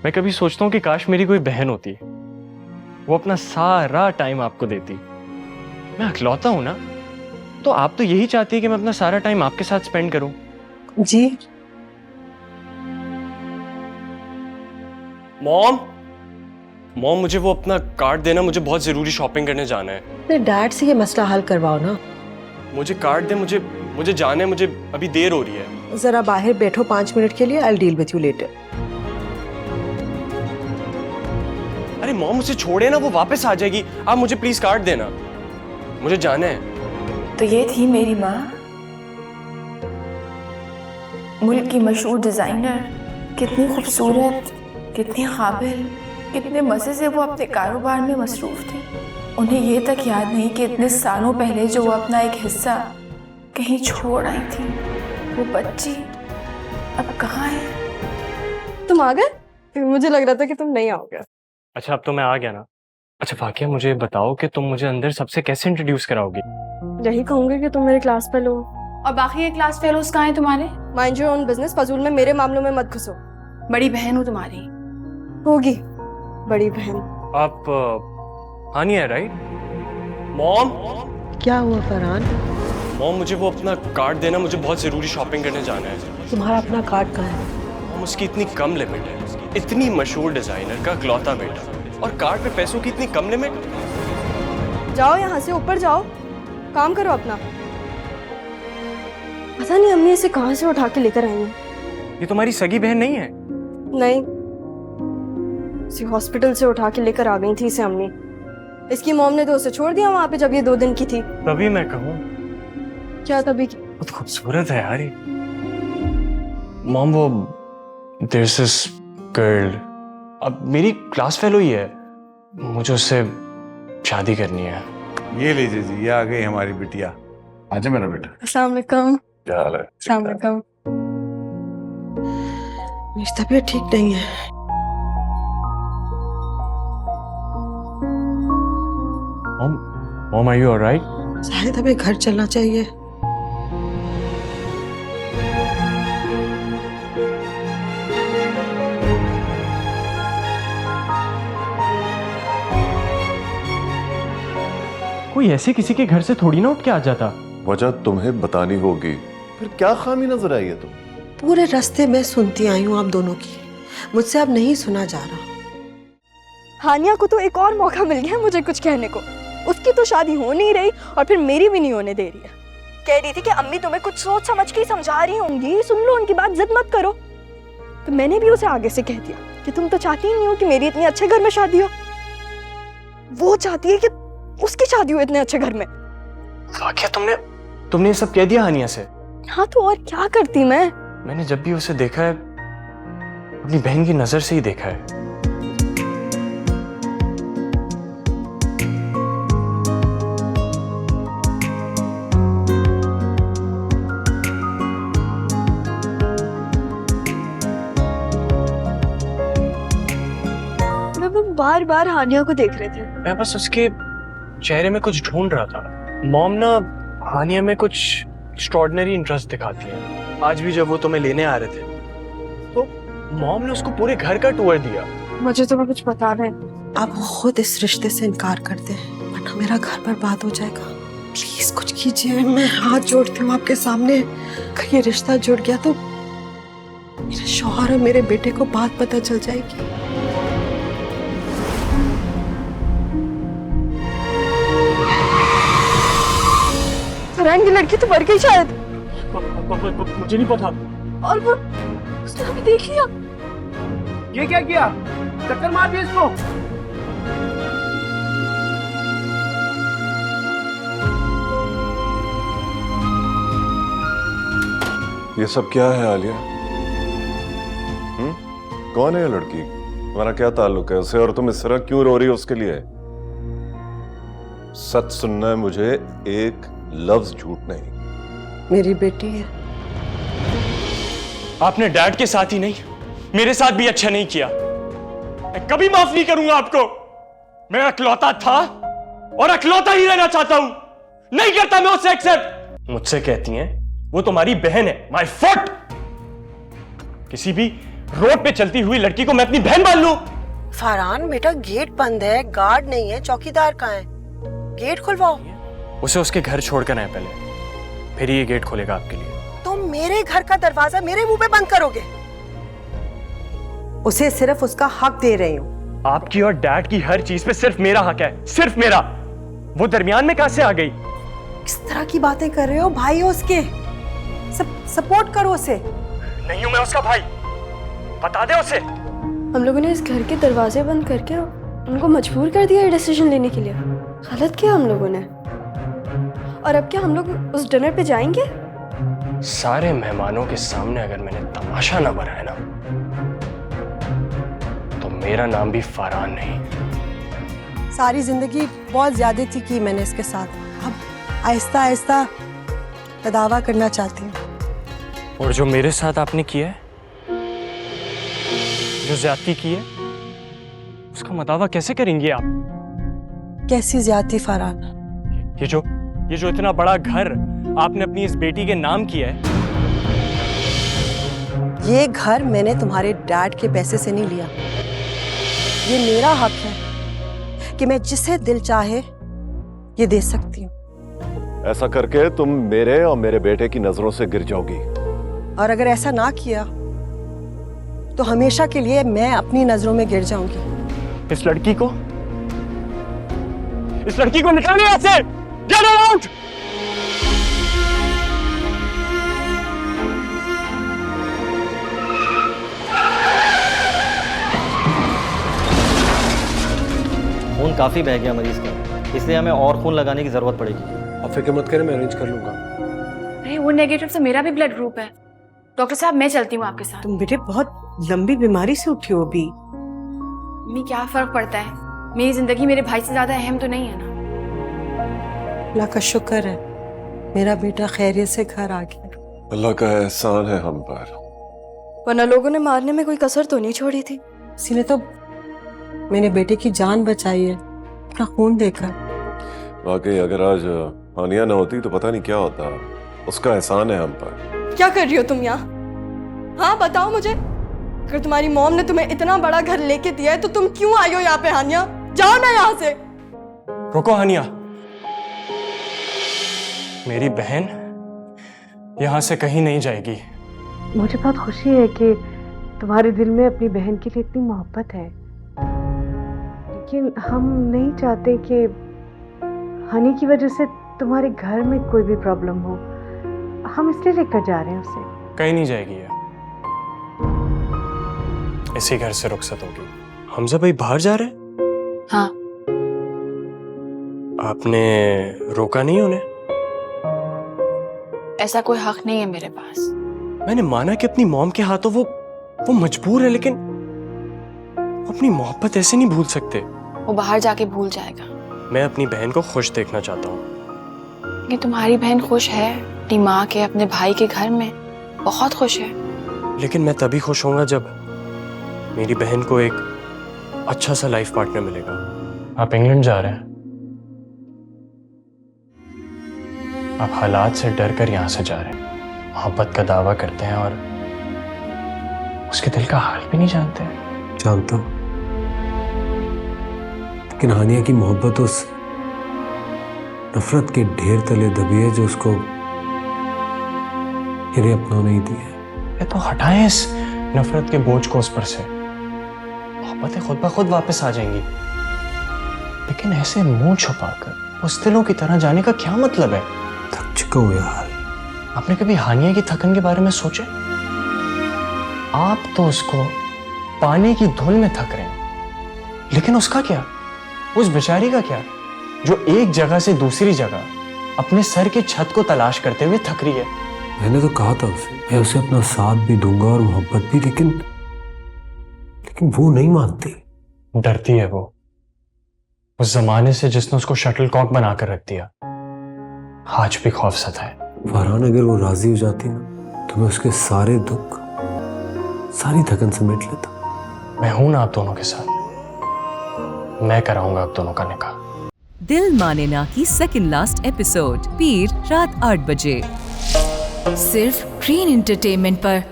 मैं कभी सोचता हूँ कि काश मेरी कोई बहन होती, वो अपना सारा टाइम आपको देती। मैं अकेलौता हूं ना, तो आप तो यही चाहती है कि मैं अपना सारा टाइम आपके साथ स्पेंड करूं। जी मॉम, मॉम मुझे वो अपना कार्ड देना, मुझे बहुत जरूरी शॉपिंग करने जाना है। अपने डैड से ये मसला हल करवाओ ना। मुझे कार्ड दे, मुझे जाना है, मुझे अभी देर हो रही है। जरा बाहर बैठो 5 मिनट के लिए, I will deal with you later. अरे मॉम मुझे छोड़े ना, वो वापस आ जाएगी। आप मुझे प्लीज कार्ड देना, मुझे जाना है। तो ये थी मेरी माँ, मुल्क की मशहूर डिज़ाइनर। कितनी खूबसूरत, कितनी काबिल, कितने मज़े से वो अपने कारोबार में मसरूफ़ थी। उन्हें ये तक याद नहीं कि इतने सालों पहले जो वो अपना एक हिस्सा कहीं छोड़ आई थी, वो बच्ची अब कहाँ है। तुम आ गए? मुझे लग रहा था कि तुम नहीं आओगे। अच्छा अब तो मैं आ गया ना। अच्छा वाकया मुझे बताओ कि तुम मुझे अंदर सबसे कैसे इंट्रोड्यूस कराओगी? यही कहूंगी कि तुम मेरे क्लास फेलो हो। और बाकी ये क्लास फेलोज कहाँ हैं तुम्हारे? माइंड योर ओन बिजनेस, फजूल में मेरे मामलों में मत घुसो। बड़ी बहन हूँ तुम्हारी। होगी बड़ी बहन। आप हानिया है राइट? मॉम, क्या हुआ फरहान? मॉम मुझे वो अपना कार्ड देना, मुझे बहुत जरूरी शॉपिंग करने जाना है। तुम्हारा अपना कार्ड कहाँ है? मॉम उसकी इतनी कम लिमिट है, इतनी मशहूर डिजाइनर का इकलौता बेटा, और कार्ड पे पैसों की इतनी कम लिमिट। जाओ यहाँ से, ऊपर जाओ, काम करो अपना। पता नहीं अम्मी इसे कहाँ से उठा के लेकर आई है। ये तुम्हारी सगी बहन नहीं है? नहीं, इसी हॉस्पिटल से उठा के लेकर आ गई थी इसे अम्मी। इसकी मॉम ने तो उसे छोड़ दिया वहां पे जब ये 2 दिन की थी। तभी मैं कहूँ क्या तभी? बहुत खूबसूरत है यार ये। मॉम वो there's this girl, अब मेरी क्लास फेलो ही है, मुझे उससे शादी करनी है। ये लीजिए जी, ये आ गई हमारी बिटिया। आजा मेरा बेटा। अस्सलाम वालेकुम। क्या हाल है? अस्सलाम वालेकुम। मेरी तबीयत ठीक नहीं है। Mom are you alright? शायद हमें घर चलना चाहिए। कोई ऐसे किसी के घर से थोड़ी ना उठ के आ जाता। वजह तुम्हें बतानी होगी। फिर क्या खामी नजर आई है तुम? पूरे रास्ते में सुनती आई हूँ आप दोनों की, मुझसे अब नहीं सुना जा रहा। हानिया को तो एक और मौका मिल गया मुझे कुछ कहने को। उसकी तो शादी हो नहीं रही और फिर मेरी भी नहीं होने दे रही है। कह रही थी कि अम्मी तुम्हें कुछ सोच समझ के ही समझा रही होंगी, सुन लो उनकी बात, जिद मत करो। तो मैंने भी उसे आगे से कह दिया कि तुम तो चाहती ही नहीं हो कि मेरी इतने अच्छे घर में शादी हो। वो चाहती है कि उसकी शादी हो इतने अच्छे घर में। क्या तुमने ये सब कह दिया हानिया से? हाँ तो और क्या करती मैं। मैंने जब भी उसे देखा है अपनी बहन की नजर से ही देखा है। मैं बार बार हानिया को देख रहे थे। मैं बस उसके चेहरे में कुछ ढूंढ रहा था। मॉम ना हानिया में कुछ एक्स्ट्रॉर्डिनरी इंटरेस्ट दिखाती है। आज भी जब वो तुम्हें लेने आ रहे थे तो मॉम ने उसको पूरे घर का टूर दिया। मुझे तो कुछ पता नहीं। आप खुद इस रिश्ते से इनकार कर दे, वरना मेरा घर बर्बाद हो जाएगा। प्लीज कुछ कीजिए, मैं हाथ जोड़ती हूँ आपके सामने। अगर ये रिश्ता जुड़ गया तो मेरे शौहर और मेरे बेटे को बात पता चल जाएगी। फरहान की लड़की तो मर गई शायद। मुझे नहीं पता। और वो उसने हमें देख लिया। ये क्या किया? चक्कर मार दिया इसको। ये सब क्या है आलिया? कौन है ये लड़की? तुम्हारा क्या ताल्लुक है उससे, और तुम इस तरह क्यों रो रही हो उसके लिए? सच सुनना है मुझे, एक लफ्ज झूठ नहीं। मेरी बेटी है। आपने डैड के साथ ही नहीं मेरे साथ भी अच्छा नहीं किया। मैं कभी माफ नहीं करूंगा आपको। मैं अकलौता था और अकलौता ही रहना चाहता हूं। नहीं करता मैं उससे एक्सेप्ट। मुझसे कहती हैं वो तुम्हारी बहन है, माय फुट। किसी भी रोड पे चलती हुई लड़की को मैं अपनी बहन मान लूं? फरहान बेटा, गेट बंद है, गार्ड नहीं है, चौकीदार कहाँ है? गेट खुलवाओ। उसे उसके घर छोड़कर आए पहले, फिर ये गेट खोलेगा आपके लिए। तुम मेरे घर का दरवाजा मेरे मुंह पे बंद करोगे? उसे सिर्फ उसका हक दे रही हूँ। आपकी और डैड की हर चीज पे सिर्फ मेरा हक है, सिर्फ मेरा। वो दरमियान में कहां से आ गई? किस तरह की बातें कर रहे हो? भाई हो उसके, सपोर्ट करो उसे। नहीं हूं मैं उसका भाई, बता दे उसे। हम लोगों ने इस घर के दरवाजे बंद करके उनको मजबूर कर दिया ये डिसीजन लेने के लिए। गलत किया हम लोगों ने। और अब क्या हम लोग उस डिनर पे जाएंगे? सारे मेहमानों के सामने अगर मैंने तमाशा ना बनाया ना, तो मेरा नाम भी फरहान नहीं। सारी जिंदगी बहुत ज्यादती की मैंने इसके साथ, अब आहिस्ता आहिस्ता दावा करना चाहती हूँ। और जो मेरे साथ आपने किया है, जो ज्यादती की है, उसका मदावा कैसे करेंगी आप? कैसी ज्यादती फरहान? ये जो इतना बड़ा घर आपने अपनी इस बेटी के नाम किया है। ये घर मैंने तुम्हारे डैड के पैसे से नहीं लिया। ये मेरा हक है कि मैं जिसे दिल चाहे ये दे सकती हूँ। ऐसा करके तुम मेरे और मेरे बेटे की नजरों से गिर जाओगी। और अगर ऐसा ना किया तो हमेशा के लिए मैं अपनी नजरों में गिर जाऊंगी। इस लड़की को निकालिए ऐसे। Get her out! खून काफी बह गया मरीज का, इसलिए हमें और खून लगाने की जरूरत पड़ेगी। आप फिक्र मत करें, मैं अरेंज कर लूंगा। अरे वो नेगेटिव तो मेरा भी ब्लड ग्रुप है। डॉक्टर साहब मैं चलती हूँ आपके साथ। तुम बेटे बहुत लंबी बीमारी से उठी हो अभी। मम्मी क्या फर्क पड़ता है, मेरी जिंदगी मेरे भाई से ज्यादा अहम तो नहीं है ना। अल्लाह का शुक्र है मेरा बेटा खैरियत से घर आ गया। अल्लाह का एहसान है हम पर। वरना लोगों ने मारने में कोई कसर तो नहीं छोड़ी थी। इसी ने तो मेरे बेटे की जान बचाई है अपना खून देकर। वाकई अगर आज हानिया ना होती तो पता नहीं क्या होता। उसका एहसान है हम पर। क्या कर रही हो तुम यहाँ? हाँ बताओ मुझे, अगर तुम्हारी मॉम ने तुम्हें इतना बड़ा घर लेके दिया है तो तुम क्यों आई हो यहाँ पे? हानिया जाओ ना यहाँ से। रुको हानिया, मेरी बहन यहां से कहीं नहीं जाएगी। मुझे बहुत खुशी है कि तुम्हारे दिल में अपनी बहन के लिए इतनी मोहब्बत है, लेकिन हम नहीं चाहते कि हनी की वजह से तुम्हारे घर में कोई भी प्रॉब्लम हो। हम इसलिए लेकर जा रहे हैं उसे। कहीं नहीं जाएगी है, इसी घर से रुखसत होगी। हमजा भाई बाहर जा रहे हैं? हाँ। आपने रोका नहीं उन्हें? ऐसा कोई हक नहीं है मेरे पास। मैंने माना कि अपनी मॉम के हाथों वो मजबूर है, लेकिन अपनी मोहब्बत ऐसे नहीं भूल सकते। वो बाहर जाके भूल जाएगा। मैं अपनी बहन को खुश देखना चाहता हूँ। ये तुम्हारी बहन खुश है अपनी माँ के, अपने भाई के घर में, बहुत खुश है। लेकिन मैं तभी खुश होऊंगा जब मेरी बहन को एक अच्छा सा लाइफ पार्टनर मिलेगा। आप इंग्लैंड जा रहे हैं, आप हालात से डर कर यहां से जा रहे हैं, मोहब्बत का दावा करते हैं और उसके दिल का हाल भी नहीं जानते। जानता हूं, लेकिन हानिया की मोहब्बत उस नफरत के ढेर तले दबी है जो उसको इन्हें अपना नहीं दी है। तो हटाएं इस नफरत के बोझ को उस पर से, मोहब्बतें खुद ब खुद वापस आ जाएंगी। लेकिन ऐसे मुंह छुपाकर उस दिलों की तरह जाने का क्या मतलब है? थक चुका हूं यार। आपने कभी हानिया की थकन के बारे में सोचे? आप तो उसको पाने की धुन में थक रहे हैं, लेकिन उसका क्या, उस बेचारी का क्या, जो एक जगह से दूसरी जगह अपने सर की छत को तलाश करते हुए थक रही है। मैंने तो कहा था उसे, मैं उसे अपना साथ भी दूंगा और मोहब्बत भी, लेकिन वो नहीं मानती। डरती है वो उस जमाने से जिसने उसको शटलकॉक बनाकर रख दिया। आज भी खौफ सता है। फरहान, अगर वो राजी हो जाती ना तो मैं उसके सारे दुख, सारी थकन समेट लेता। मैं हूं ना आप दोनों के साथ, मैं कराऊंगा आप दोनों का निकाह। दिल माने ना की सेकंड लास्ट एपिसोड पीर रात 8 बजे सिर्फ ग्रीन एंटरटेनमेंट पर।